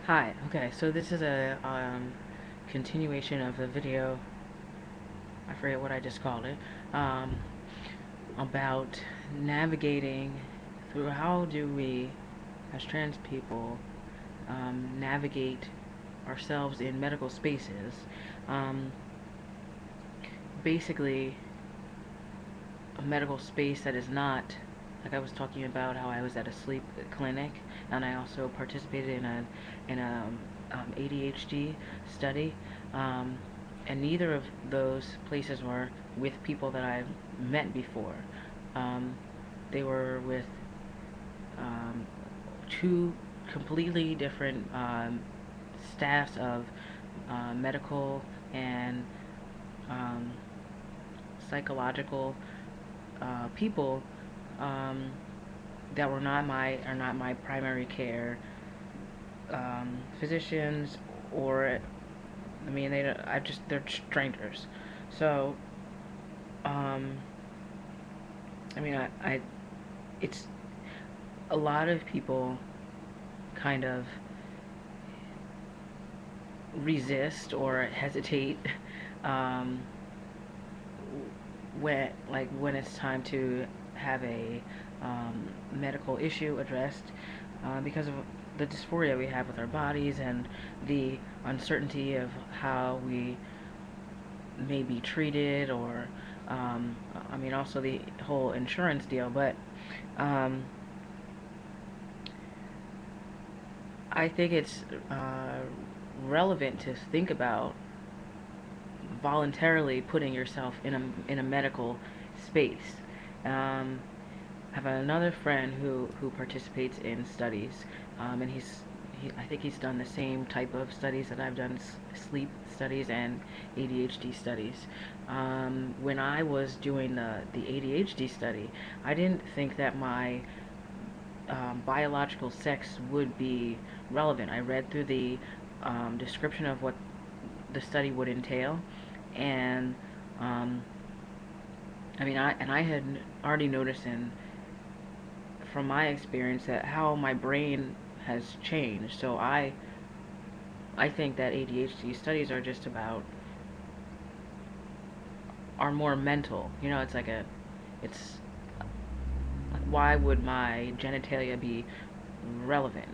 Hi, okay, so this is a continuation of the video, I forget what I just called it, um, about navigating through how do we, as trans people, navigate ourselves in medical spaces. Um, Basically, a medical space that is not, like I was talking about how I was at a sleep clinic, and I also participated in a ADHD study, um, and neither of those places were with people that I've met before. Um, they were with um, two completely different staffs of medical and um, psychological people um, that were not my are not my primary care physicians, or I mean they're strangers. So um, I mean I it's a lot of people kind of resist or hesitate um, when it's time to have a medical issue addressed, because of the dysphoria we have with our bodies and the uncertainty of how we may be treated, or I mean also the whole insurance deal. But um, I think it's relevant to think about voluntarily putting yourself in a medical space. Um, I have another friend who participates in studies, and I think he's done the same type of studies that I've done, sleep studies and ADHD studies. When I was doing the ADHD study, I didn't think that my biological sex would be relevant. I read through the description of what the study would entail, and um, I had already noticed from my experience that how my brain has changed. So I think that ADHD studies are just about are more mental. You know, it's like, why would my genitalia be relevant?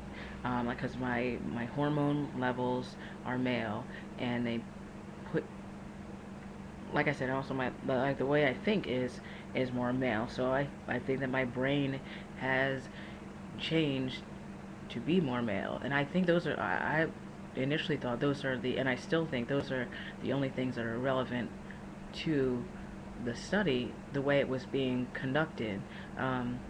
Like, cause my hormone levels are male, and they put, like I said, also like the way I think is more male. So I think that my brain has changed to be more male, and I think those are I initially thought those are the, and I still think those are the only things that are relevant to the study, the way it was being conducted, um,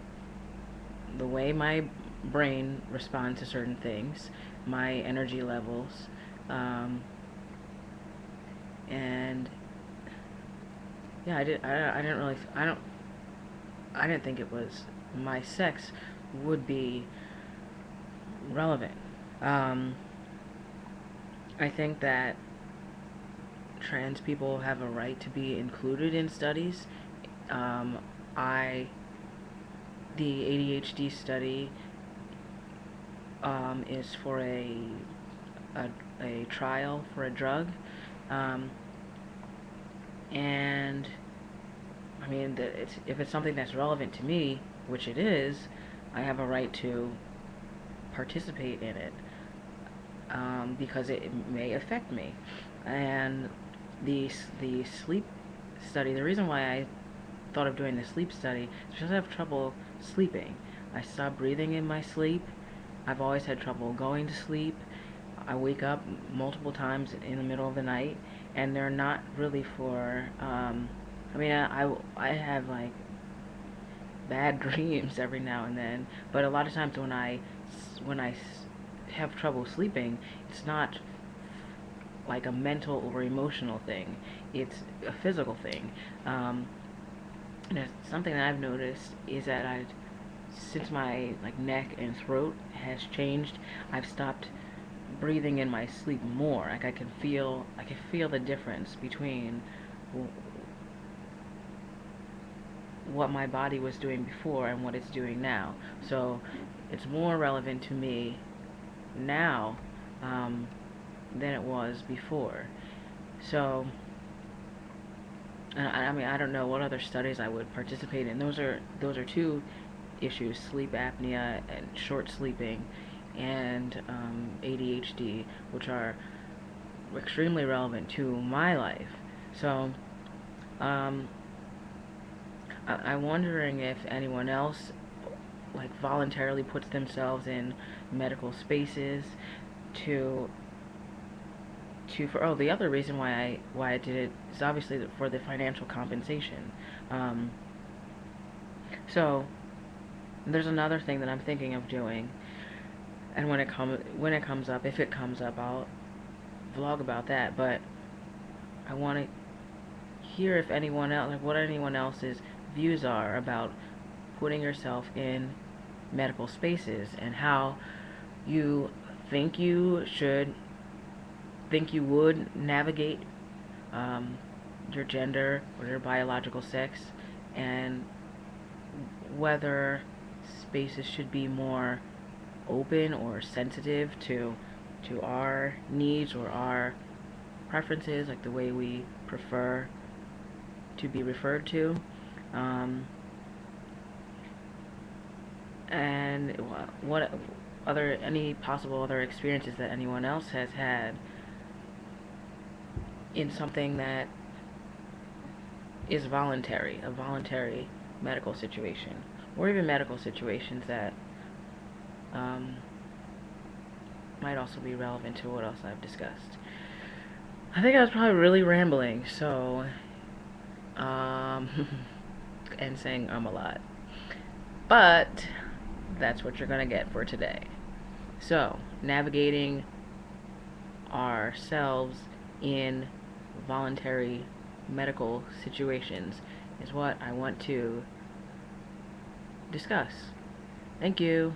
the way my brain responds to certain things, my energy levels, um, and yeah, I didn't really I didn't think it was my sex would be relevant. Um, I think that trans people have a right to be included in studies. Um, I The ADHD study is for a a trial for a drug, um, and I mean if it's something that's relevant to me, which it is, I have a right to participate in it, because it may affect me. And the sleep study, the reason why I thought of doing the sleep study is because I have trouble sleeping. I stop breathing in my sleep. I've always had trouble going to sleep. I wake up multiple times in the middle of the night, and they're not really for. I mean, I have like bad dreams every now and then, but a lot of times when I have trouble sleeping, it's not like a mental or emotional thing. It's a physical thing. And it's something that I've noticed is that since my like neck and throat has changed, I've stopped breathing in my sleep more. Like I can feel the difference between what my body was doing before and what it's doing now. So it's more relevant to me now um, than it was before. So, I mean, I don't know what other studies I would participate in. Those are two issues: sleep apnea and short sleeping, and ADHD, which are extremely relevant to my life. So, um, I'm wondering if anyone else like voluntarily puts themselves in medical spaces to for the other reason why I did it is obviously for the financial compensation. Um, so there's another thing that I'm thinking of doing, and when it comes up, if it comes up, I'll vlog about that. But I want to hear if anyone else, like what anyone else's views are about putting yourself in medical spaces and how you think you should think you would navigate um, your gender or your biological sex, and whether spaces should be more open or sensitive to our needs or our preferences, like the way we prefer to be referred to, um, and what other any possible other experiences that anyone else has had in something that is voluntary, a voluntary medical situation, or even medical situations that um, might also be relevant to what else I've discussed. I think I was probably really rambling, so, and saying a lot. But that's what you're gonna get for today. So, navigating ourselves in voluntary medical situations is what I want to discuss. Thank you.